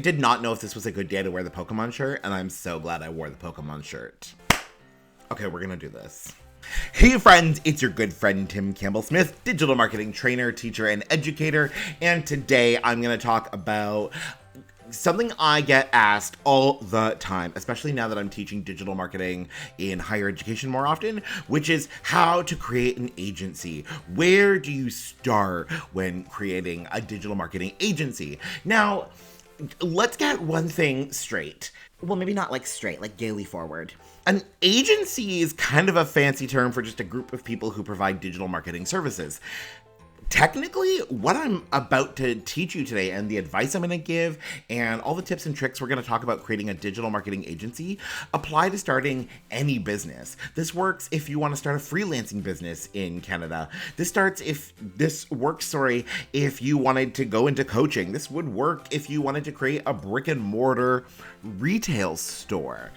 Did not know if this was a good day to wear the Pokemon shirt, and I'm so glad I wore the Pokemon shirt. Okay, we're gonna do this. Hey friends, it's your good friend Tim Campbell-Smith, digital marketing trainer, teacher, and educator, and today I'm gonna talk about something I get asked all the time, especially now that I'm teaching digital marketing in higher education more often, which is how to create an agency. Where do you start when creating a digital marketing agency? Now, let's get one thing straight. Well, maybe not like straight, like gaily forward. An agency is kind of a fancy term for just a group of people who provide digital marketing services. Technically, what I'm about to teach you today and the advice I'm going to give and all the tips and tricks we're going to talk about creating a digital marketing agency apply to starting any business. This works if you want to start a freelancing business in Canada. This works if you wanted to go into coaching. This would work if you wanted to create a brick and mortar retail store.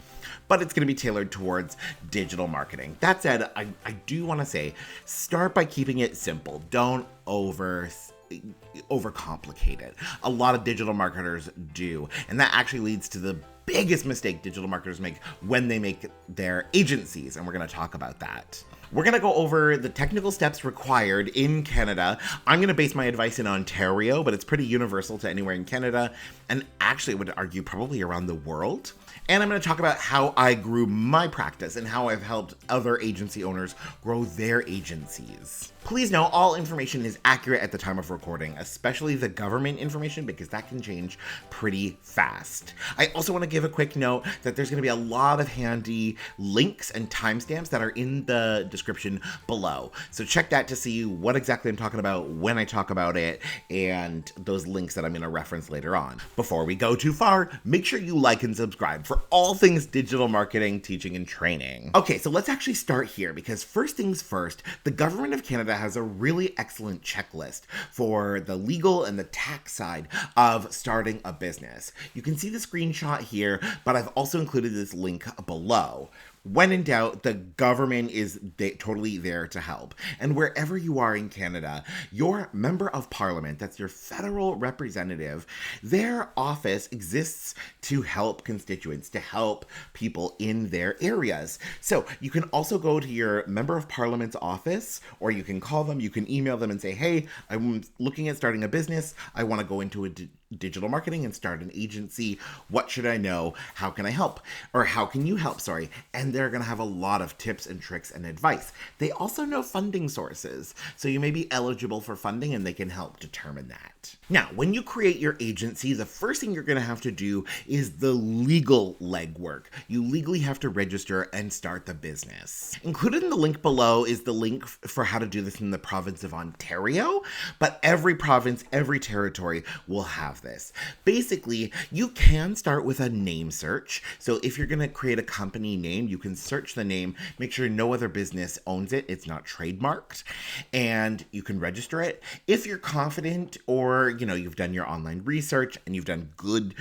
But it's going to be tailored towards digital marketing. That said, I do want to say, start by keeping it simple. Don't overcomplicate it. A lot of digital marketers do, and that actually leads to the biggest mistake digital marketers make when they make their agencies, and we're going to talk about that. We're going to go over the technical steps required in Canada. I'm going to base my advice in Ontario, but it's pretty universal to anywhere in Canada, and actually I would argue probably around the world. And I'm going to talk about how I grew my practice and how I've helped other agency owners grow their agencies. Please know all information is accurate at the time of recording, especially the government information, because that can change pretty fast. I also want to give a quick note that there's going to be a lot of handy links and timestamps that are in the description below. So check that to see what exactly I'm talking about when I talk about it and those links that I'm going to reference later on. Before we go too far, make sure you like and subscribe for all things digital marketing, teaching, and training. Okay, so let's actually start here, because first things first, the government of Canada has a really excellent checklist for the legal and the tax side of starting a business. You can see the screenshot here, but I've also included this link below. When in doubt, the government is totally there to help. And wherever you are in Canada, your member of parliament, that's your federal representative, their office exists to help constituents, to help people in their areas. So you can also go to your member of parliament's office, or you can call them, you can email them and say, hey, I'm looking at starting a business. I want to go into a digital marketing and start an agency. What should I know? How can I help? Or how can you help? Sorry. And they're going to have a lot of tips and tricks and advice. They also know funding sources. So you may be eligible for funding and they can help determine that. Now, when you create your agency, the first thing you're going to have to do is the legal legwork. You legally have to register and start the business. Included in the link below is the link for how to do this in the province of Ontario, but every province, every territory will have this. Basically, you can start with a name search. So if you're going to create a company name, you can search the name, make sure no other business owns it, it's not trademarked, and you can register it. If you're confident, or you've done your online research and you've done good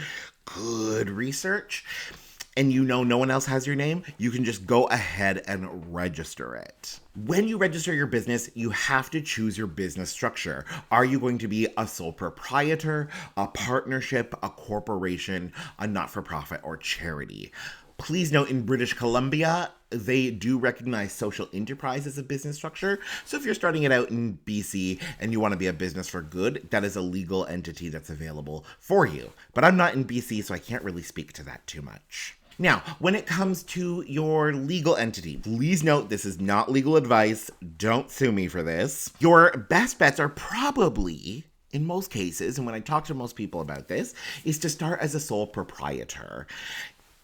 research, and no one else has your name, you can just go ahead and register it. When you register your business, you have to choose your business structure. Are you going to be a sole proprietor, a partnership, a corporation, a not-for-profit, or charity? Please note, in British Columbia, they do recognize social enterprise as a business structure. So if you're starting it out in BC and you want to be a business for good, that is a legal entity that's available for you. But I'm not in BC, so I can't really speak to that too much. Now, when it comes to your legal entity, please note this is not legal advice. Don't sue me for this. Your best bets are probably, in most cases, and when I talk to most people about this, is to start as a sole proprietor.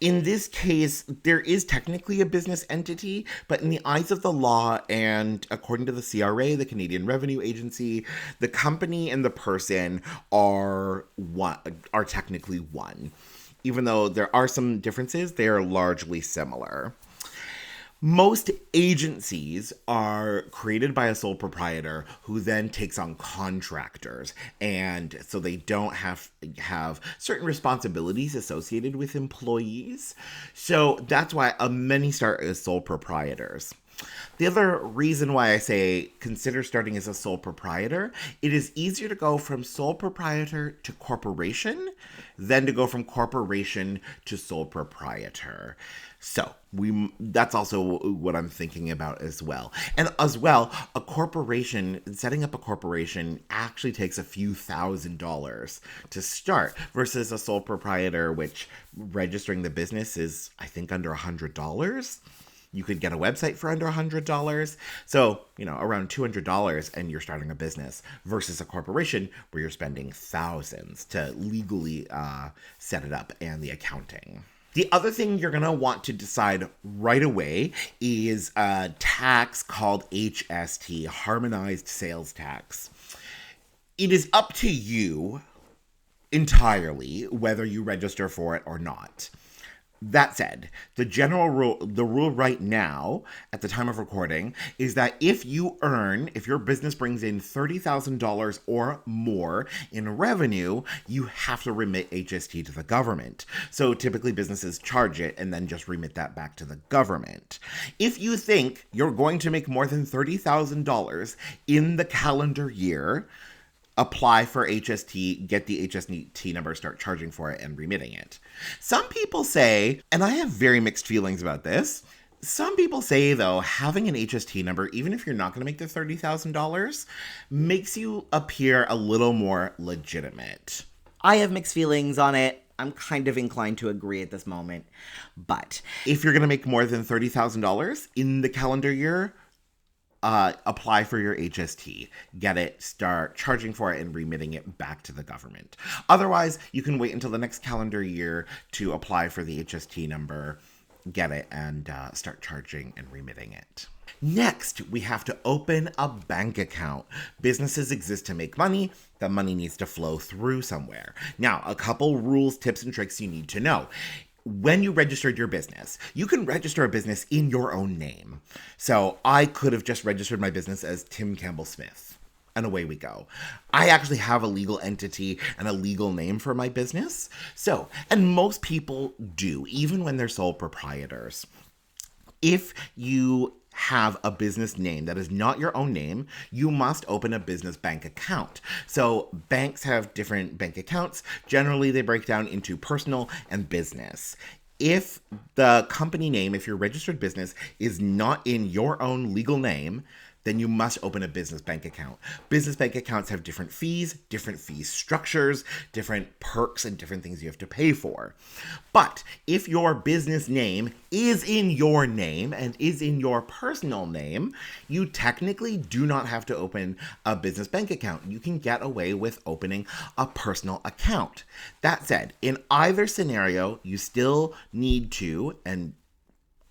In this case, there is technically a business entity, but in the eyes of the law and according to the CRA, the Canadian Revenue Agency, the company and the person are technically one. Even though there are some differences, they are largely similar. Most agencies are created by a sole proprietor who then takes on contractors, and so they don't have certain responsibilities associated with employees. So that's why many start as sole proprietors. The other reason why I say consider starting as a sole proprietor, it is easier to go from sole proprietor to corporation than to go from corporation to sole proprietor. So that's also what I'm thinking about as well. And as well, setting up a corporation actually takes a few $1,000s to start versus a sole proprietor, which registering the business is, I think, under $100. You could get a website for under $100. So, around $200 and you're starting a business versus a corporation where you're spending thousands to legally set it up and the accounting. The other thing you're going to want to decide right away is a tax called HST, Harmonized Sales Tax. It is up to you entirely whether you register for it or not. That said, the rule right now, at the time of recording, is that if your business brings in $30,000 or more in revenue, you have to remit HST to the government. So typically businesses charge it and then just remit that back to the government. If you think you're going to make more than $30,000 in the calendar year, apply for HST, get the HST number, start charging for it, and remitting it. Some people say, and I have very mixed feelings about this, some people say, though, having an HST number, even if you're not going to make the $30,000, makes you appear a little more legitimate. I have mixed feelings on it. I'm kind of inclined to agree at this moment. But if you're going to make more than $30,000 in the calendar year, apply for your HST, get it, start charging for it, and remitting it back to the government. Otherwise, you can wait until the next calendar year to apply for the HST number, get it, and start charging and remitting it. Next, we have to open a bank account. Businesses exist to make money. The money needs to flow through somewhere. Now, a couple rules, tips, and tricks you need to know. When you registered your business, you can register a business in your own name. So I could have just registered my business as Tim Campbell Smith, and away we go. I actually have a legal entity and a legal name for my business. So, and most people do, even when they're sole proprietors. If you have a business name that is not your own name, you must open a business bank account. So banks have different bank accounts. Generally, they break down into personal and business. If the company name, if your registered business is not in your own legal name, then you must open a business bank account. Business bank accounts have different fee structures, different perks, and different things you have to pay for. But if your business name is in your name and is in your personal name, you technically do not have to open a business bank account. You can get away with opening a personal account. That said, in either scenario, you still need to, and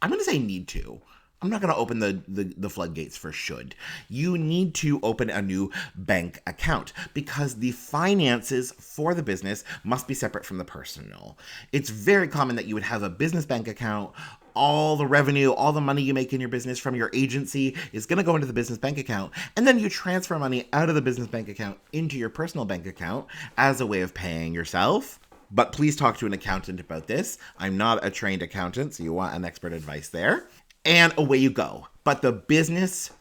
I'm going to say need to, I'm not going to open the floodgates for should. You need to open a new bank account because the finances for the business must be separate from the personal. It's very common that you would have a business bank account. All the revenue, all the money you make in your business from your agency is going to go into the business bank account. And then you transfer money out of the business bank account into your personal bank account as a way of paying yourself. But please talk to an accountant about this. I'm not a trained accountant, so you want an expert advice there. And away you go. But the business,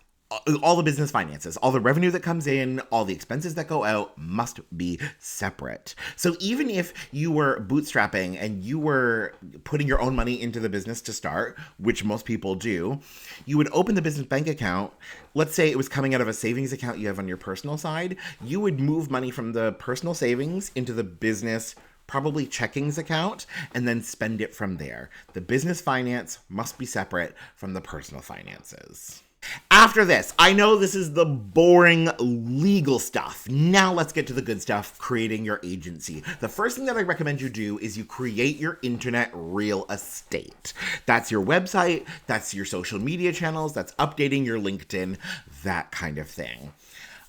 all the business finances, all the revenue that comes in, all the expenses that go out must be separate. So even if you were bootstrapping and you were putting your own money into the business to start, which most people do, you would open the business bank account. Let's say it was coming out of a savings account you have on your personal side. You would move money from the personal savings into the business probably checkings account, and then spend it from there. The business finance must be separate from the personal finances. After this, I know this is the boring legal stuff. Now let's get to the good stuff, creating your agency. The first thing that I recommend you do is you create your internet real estate. That's your website, that's your social media channels, that's updating your LinkedIn, that kind of thing.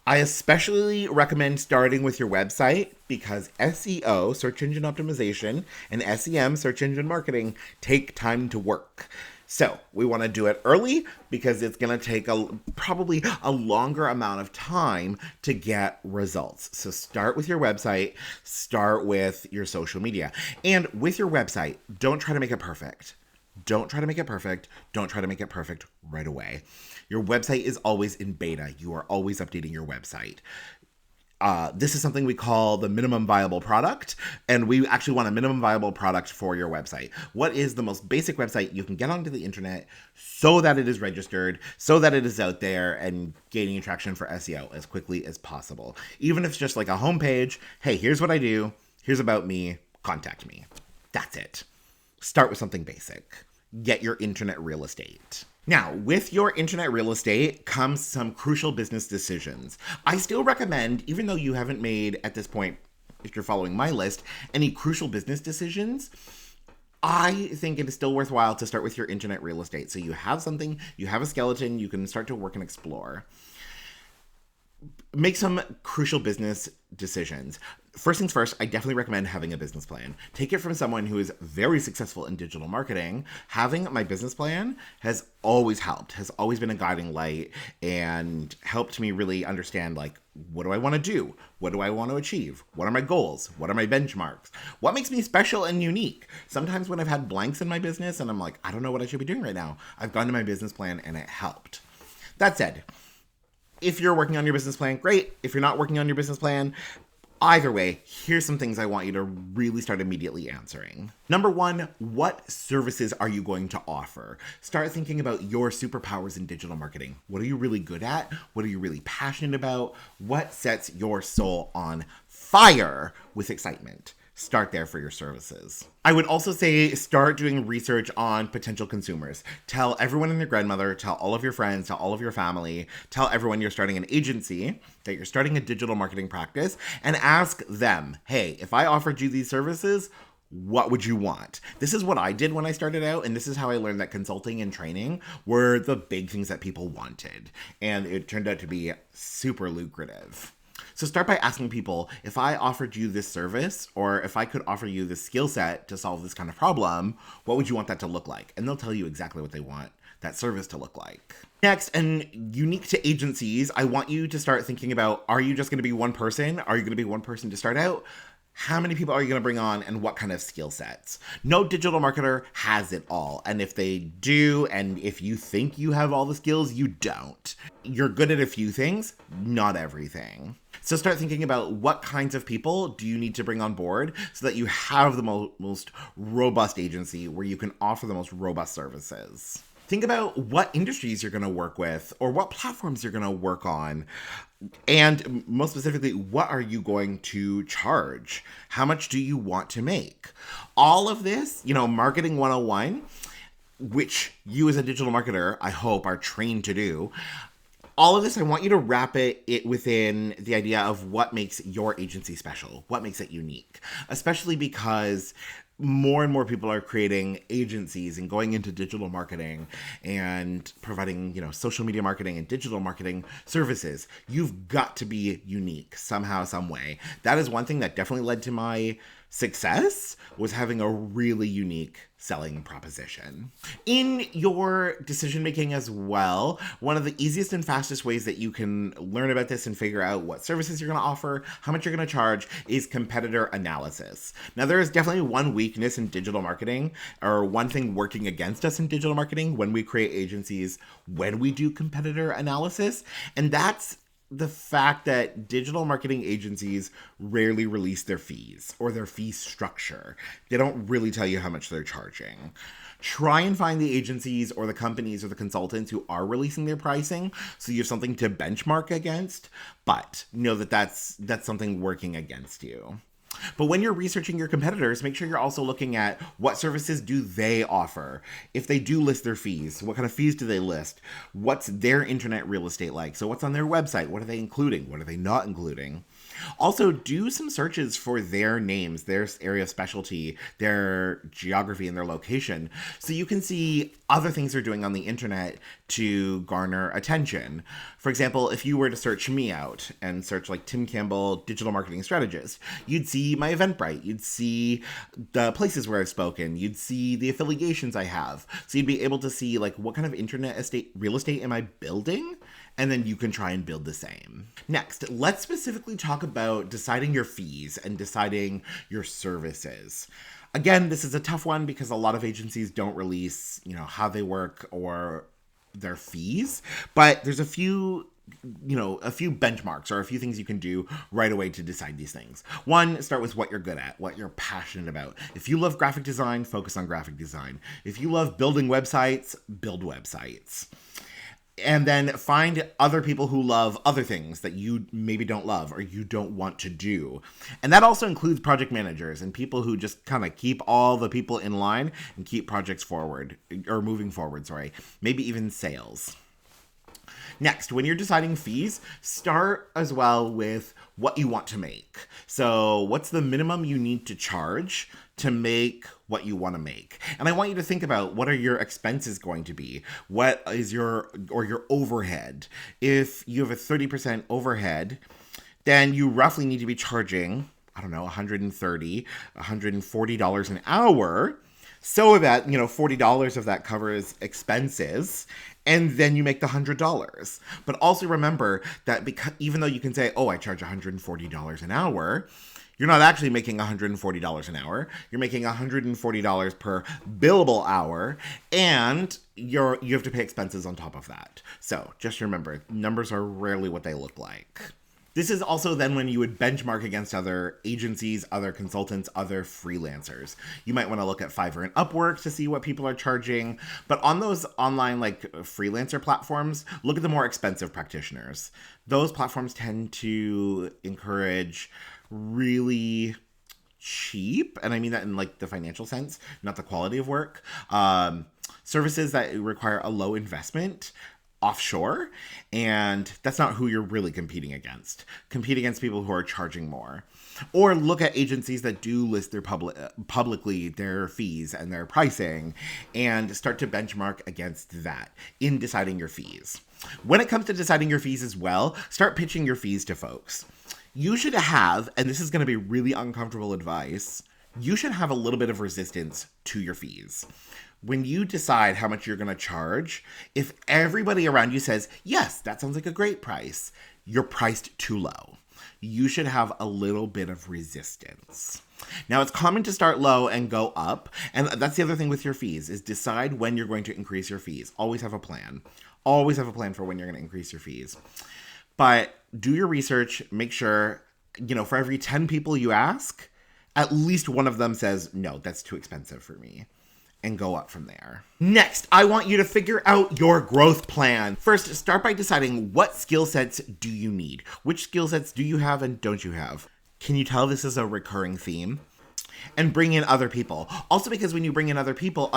I especially recommend starting with your website because SEO, search engine optimization, and SEM, search engine marketing, take time to work. So we want to do it early because it's going to take probably a longer amount of time to get results. So start with your website, start with your social media. And with your website, don't try to make it perfect. Don't try to make it perfect. Don't try to make it perfect right away. Your website is always in beta. You are always updating your website. This is something we call the minimum viable product, and we actually want a minimum viable product for your website. What is the most basic website you can get onto the internet so that it is registered, so that it is out there and gaining traction for SEO as quickly as possible? Even if it's just like a homepage, hey, here's what I do, here's about me, contact me. That's it. Start with something basic. Get your internet real estate. Now, with your internet real estate comes some crucial business decisions. I still recommend, even though you haven't made, at this point, if you're following my list, any crucial business decisions, I think it is still worthwhile to start with your internet real estate. So you have something, you have a skeleton, you can start to work and explore. Make some crucial business decisions. First things first, I definitely recommend having a business plan. Take it from someone who is very successful in digital marketing. Having my business plan has always helped, has always been a guiding light, and helped me really understand, like, what do I want to do? What do I want to achieve? What are my goals? What are my benchmarks? What makes me special and unique? Sometimes when I've had blanks in my business and I'm like, I don't know what I should be doing right now, I've gone to my business plan and it helped. That said, if you're working on your business plan, great. If you're not working on your business plan, either way, here's some things I want you to really start immediately answering. Number one, what services are you going to offer? Start thinking about your superpowers in digital marketing. What are you really good at? What are you really passionate about? What sets your soul on fire with excitement? Start there for your services. I would also say start doing research on potential consumers. Tell everyone and your grandmother, tell all of your friends, tell all of your family, tell everyone you're starting an agency, that you're starting a digital marketing practice, and ask them, hey, if I offered you these services, what would you want? This is what I did when I started out, and this is how I learned that consulting and training were the big things that people wanted. And it turned out to be super lucrative. So start by asking people, if I offered you this service, or if I could offer you this skill set to solve this kind of problem, what would you want that to look like? And they'll tell you exactly what they want that service to look like. Next, and unique to agencies, I want you to start thinking about, are you just going to be one person? Are you going to be one person to start out? How many people are you going to bring on, and what kind of skill sets? No digital marketer has it all. And if they do, and if you think you have all the skills, you don't. You're good at a few things, not everything. So start thinking about what kinds of people do you need to bring on board so that you have the most robust agency where you can offer the most robust services. Think about what industries you're going to work with, or what platforms you're going to work on. And most specifically, what are you going to charge? How much do you want to make? All of this, marketing 101, which you as a digital marketer, I hope, are trained to do. All of this, I want you to wrap it within the idea of what makes your agency special, what makes it unique, especially because more and more people are creating agencies and going into digital marketing and providing, social media marketing and digital marketing services. You've got to be unique somehow, some way. That is one thing that definitely led to my success, was having a really unique selling proposition. In your decision making as well, one of the easiest and fastest ways that you can learn about this and figure out what services you're going to offer, how much you're going to charge, is competitor analysis. Now, there is definitely one weakness in digital marketing, or one thing working against us in digital marketing when we create agencies, when we do competitor analysis, and that's the fact that digital marketing agencies rarely release their fees or their fee structure. They don't really tell you how much they're charging. Try and find the agencies or the companies or the consultants who are releasing their pricing so you have something to benchmark against, but know that that's something working against you. But when you're researching your competitors, make sure you're also looking at what services do they offer. If they do list their fees, what kind of fees do they list? What's their internet real estate like? So what's on their website? What are they including? What are they not including? Also, do some searches for their names, their area of specialty, their geography, and their location, so you can see other things they're doing on the internet to garner attention. For example, if you were to search me out and search like Tim Campbell, digital marketing strategist, you'd see my Eventbrite, you'd see the places where I've spoken, you'd see the affiliations I have. So you'd be able to see like what kind of real estate am I building? And then you can try and build the same. Next, let's specifically talk about deciding your fees and deciding your services. Again, this is a tough one because a lot of agencies don't release, how they work or their fees, but there's a few benchmarks or a few things you can do right away to decide these things. One, start with what you're good at, what you're passionate about. If you love graphic design, focus on graphic design. If you love building websites, build websites. And then find other people who love other things that you maybe don't love or you don't want to do. And that also includes project managers and people who just kind of keep all the people in line and keep projects forward or moving forward, sorry. Maybe even sales. Next, when you're deciding fees, start as well with what you want to make. So what's the minimum you need to charge to make what you want to make? And I want you to think about, what are your expenses going to be? What is your overhead? If you have a 30% overhead, then you roughly need to be charging, $130, $140 an hour, so that, $40 of that covers expenses, and then you make the $100. But also remember that because even though you can say, I charge $140 an hour, you're not actually making $140 an hour. You're making $140 per billable hour, and you have to pay expenses on top of that. So just remember, numbers are rarely what they look like. This is also then when you would benchmark against other agencies, other consultants, other freelancers. You might want to look at Fiverr and Upwork to see what people are charging. But on those online freelancer platforms, look at the more expensive practitioners. Those platforms tend to encourage really cheap, and I mean that in the financial sense, not the quality of work, services that require a low investment offshore, and that's not who you're really competing against. Compete against people who are charging more. Or look at agencies that do list their publicly their fees and their pricing, and start to benchmark against that in deciding your fees. When it comes to deciding your fees as well, start pitching your fees to folks. You should have, and this is going to be really uncomfortable advice, you should have a little bit of resistance to your fees. When you decide how much you're going to charge, if everybody around you says, yes, that sounds like a great price, you're priced too low. You should have a little bit of resistance. Now, it's common to start low and go up. And that's the other thing with your fees, is decide when you're going to increase your fees. Always have a plan. Always have a plan for when you're going to increase your fees. But do your research. Make sure, for every 10 people you ask, at least one of them says, no, that's too expensive for me. And go up from there. Next, I want you to figure out your growth plan. First, start by deciding, what skill sets do you need? Which skill sets do you have and don't you have? Can you tell this is a recurring theme? And bring in other people. Also, because when you bring in other people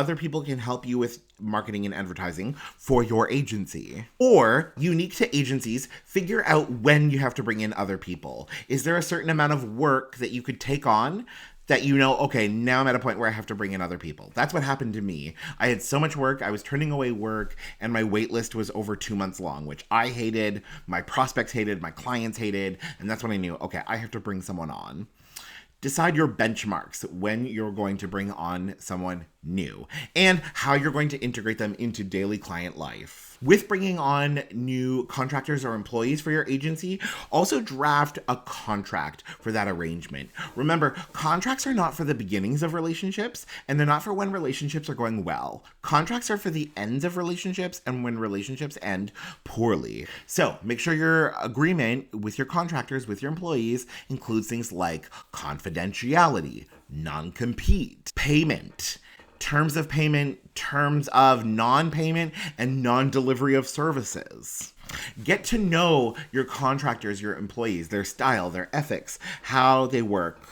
can help you with marketing and advertising for your agency. Or, unique to agencies, figure out when you have to bring in other people. Is there a certain amount of work that you could take on that okay, now I'm at a point where I have to bring in other people? That's what happened to me. I had so much work, I was turning away work, and my wait list was over 2 months long, which I hated, my prospects hated, my clients hated, and that's when I knew, okay, I have to bring someone on. Decide your benchmarks when you're going to bring on someone new and how you're going to integrate them into daily client life. With bringing on new contractors or employees for your agency, also draft a contract for that arrangement. Remember, contracts are not for the beginnings of relationships, and they're not for when relationships are going well. Contracts are for the ends of relationships and when relationships end poorly. So make sure your agreement with your contractors, with your employees, includes things like confidentiality, non-compete, payment, terms of payment, terms of non-payment, and non-delivery of services. Get to know your contractors, your employees, their style, their ethics, how they work,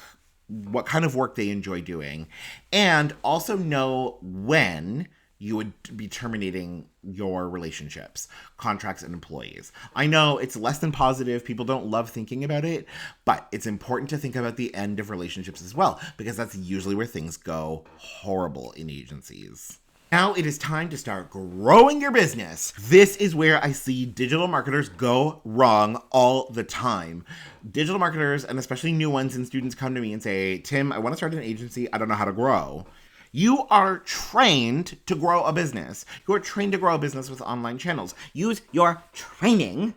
what kind of work they enjoy doing, and also know when you would be terminating your relationships, contracts, and employees. I know it's less than positive. People don't love thinking about it, but it's important to think about the end of relationships as well, because that's usually where things go horrible in agencies. Now it is time to start growing your business. This is where I see digital marketers go wrong all the time. Digital marketers, and especially new ones and students, come to me and say, Tim, I want to start an agency. I don't know how to grow. You are trained to grow a business. You are trained to grow a business with online channels. Use your training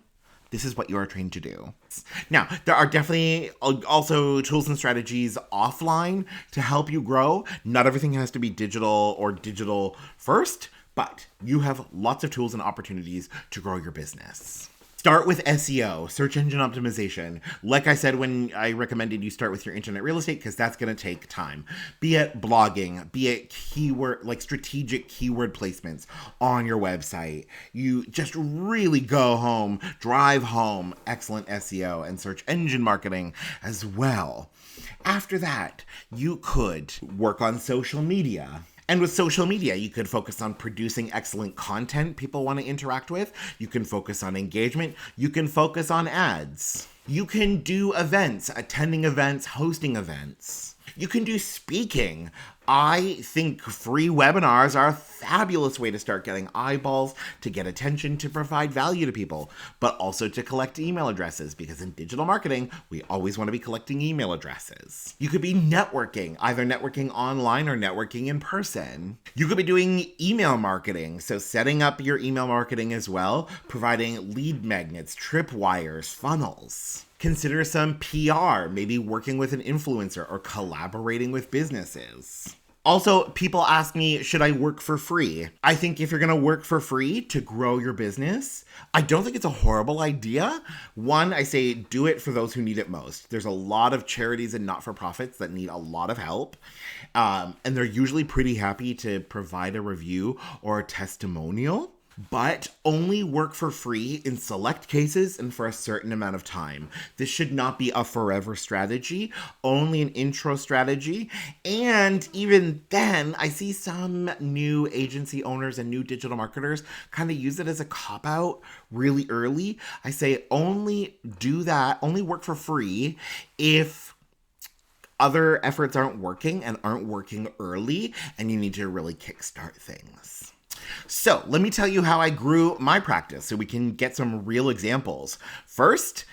this is what you are trained to do. Now, there are definitely also tools and strategies offline to help you grow. Not everything has to be digital or digital first, but you have lots of tools and opportunities to grow your business. Start with SEO, search engine optimization. Like I said when I recommended you start with your internet real estate, because that's going to take time. Be it blogging, be it keyword, like strategic keyword placements on your website. You just really go home, drive home excellent SEO and search engine marketing as well. After that, you could work on social media. And with social media, you could focus on producing excellent content people want to interact with. You can focus on engagement. You can focus on ads. You can do events, attending events, hosting events. You can do speaking. I think free webinars are a fabulous way to start getting eyeballs, to get attention, to provide value to people, but also to collect email addresses, because in digital marketing, we always want to be collecting email addresses. You could be networking, either networking online or networking in person. You could be doing email marketing, so setting up your email marketing as well, providing lead magnets, tripwires, funnels. Consider some PR, maybe working with an influencer or collaborating with businesses. Also, people ask me, should I work for free? I think if you're going to work for free to grow your business, I don't think it's a horrible idea. One, I say do it for those who need it most. There's a lot of charities and not-for-profits that need a lot of help. And they're usually pretty happy to provide a review or a testimonial. But only work for free in select cases and for a certain amount of time. This should not be a forever strategy, only an intro strategy. And even then, I see some new agency owners and new digital marketers kind of use it as a cop-out really early. I say only do that, only work for free if other efforts aren't working and aren't working early and you need to really kickstart things. So let me tell you how I grew my practice so we can get some real examples. First,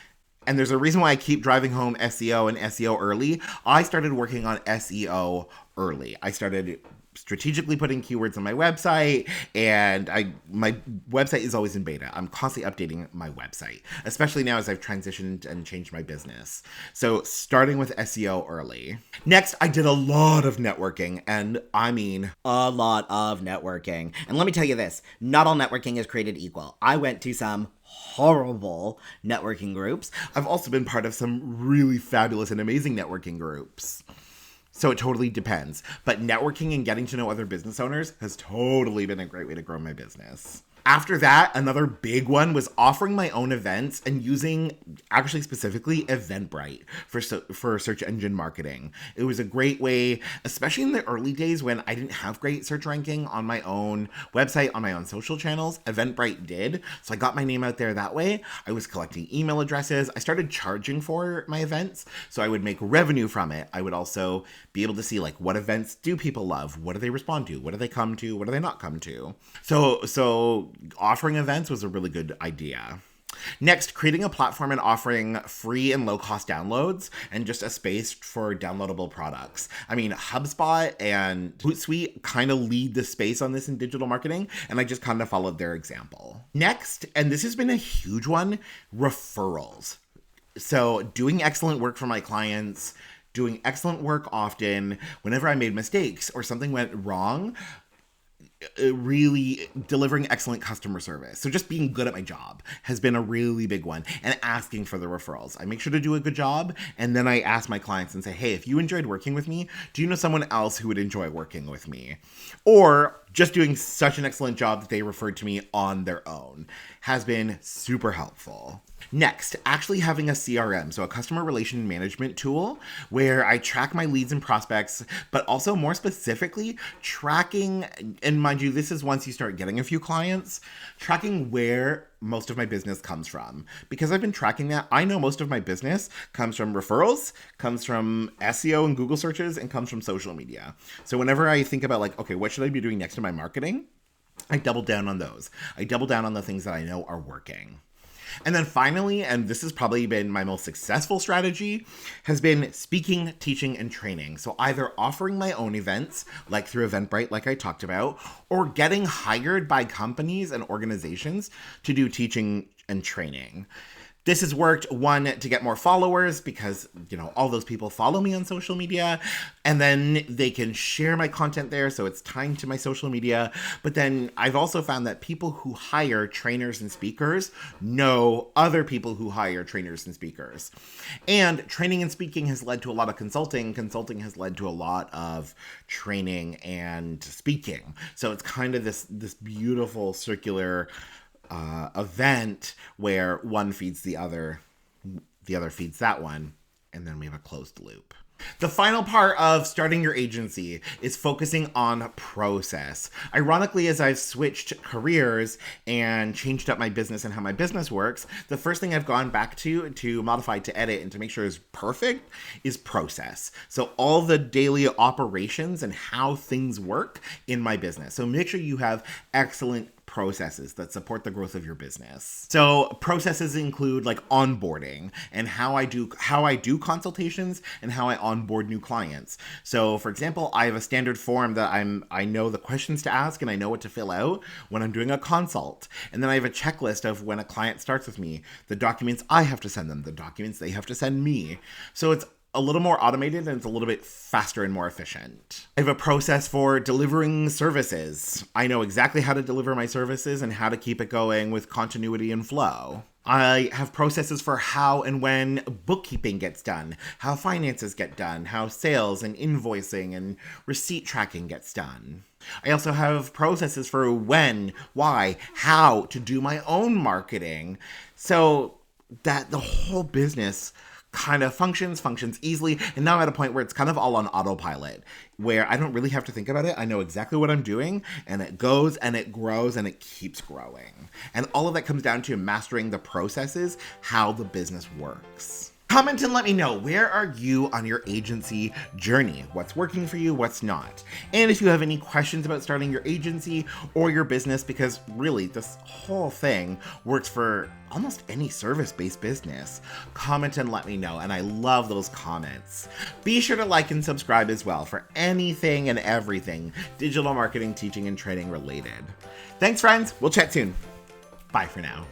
and there's a reason why I keep driving home SEO and SEO early, I started working on SEO early. I started strategically putting keywords on my website, and my website is always in beta. I'm constantly updating my website, especially now as I've transitioned and changed my business. So starting with SEO early. Next, I did a lot of networking, and I mean A lot of networking. And let me tell you this, not all networking is created equal. I went to some horrible networking groups. I've also been part of some really fabulous and amazing networking groups. So it totally depends. But networking and getting to know other business owners has totally been a great way to grow my business. After that, another big one was offering my own events and using, actually specifically, Eventbrite for search engine marketing. It was a great way, especially in the early days when I didn't have great search ranking on my own website, on my own social channels. Eventbrite did, so I got my name out there that way. I was collecting email addresses. I started charging for my events, so I would make revenue from it. I would also be able to see, like, what events do people love? What do they respond to? What do they come to? What do they not come to? So offering events was a really good idea. Next, creating a platform and offering free and low-cost downloads and just a space for downloadable products. I mean, HubSpot and Hootsuite kind of lead the space on this in digital marketing, and I just kind of followed their example. Next, and this has been a huge one, referrals. So doing excellent work for my clients, doing excellent work often, whenever I made mistakes or something went wrong, really delivering excellent customer service. So just being good at my job has been a really big one, and asking for the referrals. I make sure to do a good job, and then I ask my clients and say, hey, if you enjoyed working with me, do you know someone else who would enjoy working with me? Or just doing such an excellent job that they referred to me on their own has been super helpful. Next, actually having a CRM, so a customer relation management tool where I track my leads and prospects, but also more specifically tracking, and mind you, this is once you start getting a few clients, tracking where most of my business comes from. Because I've been tracking that, I know most of my business comes from referrals, comes from SEO and Google searches, and comes from social media. So whenever I think about, like, okay, what should I be doing next in my marketing? I double down on those. I double down on the things that I know are working. And then finally, and this has probably been my most successful strategy, has been speaking, teaching, and training. So either offering my own events, like through Eventbrite, like I talked about, or getting hired by companies and organizations to do teaching and training. This has worked, one, to get more followers because, all those people follow me on social media, and then they can share my content there, so it's tying to my social media. But then I've also found that people who hire trainers and speakers know other people who hire trainers and speakers. And training and speaking has led to a lot of consulting. Consulting has led to a lot of training and speaking. So it's kind of this beautiful circular event where one feeds the other feeds that one, and then we have a closed loop. The final part of starting your agency is focusing on process. Ironically, as I've switched careers and changed up my business and how my business works, the first thing I've gone back to modify, to edit, and to make sure is perfect is process. So all the daily operations and how things work in my business. So make sure you have excellent processes that support the growth of your business. So processes include like onboarding and how I do consultations and how I onboard new clients. So for example, I have a standard form that I know the questions to ask and I know what to fill out when I'm doing a consult. And then I have a checklist of when a client starts with me, the documents I have to send them, the documents they have to send me. So it's a little more automated and it's a little bit faster and more efficient. I have a process for delivering services. I know exactly how to deliver my services and how to keep it going with continuity and flow. I have processes for how and when bookkeeping gets done, how finances get done, how sales and invoicing and receipt tracking gets done. I also have processes for when, why, how to do my own marketing so that the whole business kind of functions easily. And now I'm at a point where it's kind of all on autopilot, where I don't really have to think about it. I know exactly what I'm doing, and it goes and it grows and it keeps growing. And all of that comes down to mastering the processes, how the business works. Comment and let me know, where are you on your agency journey? What's working for you, what's not? And if you have any questions about starting your agency or your business, because really this whole thing works for almost any service-based business, comment and let me know. And I love those comments. Be sure to like and subscribe as well for anything and everything digital marketing, teaching, and training related. Thanks, friends. We'll chat soon. Bye for now.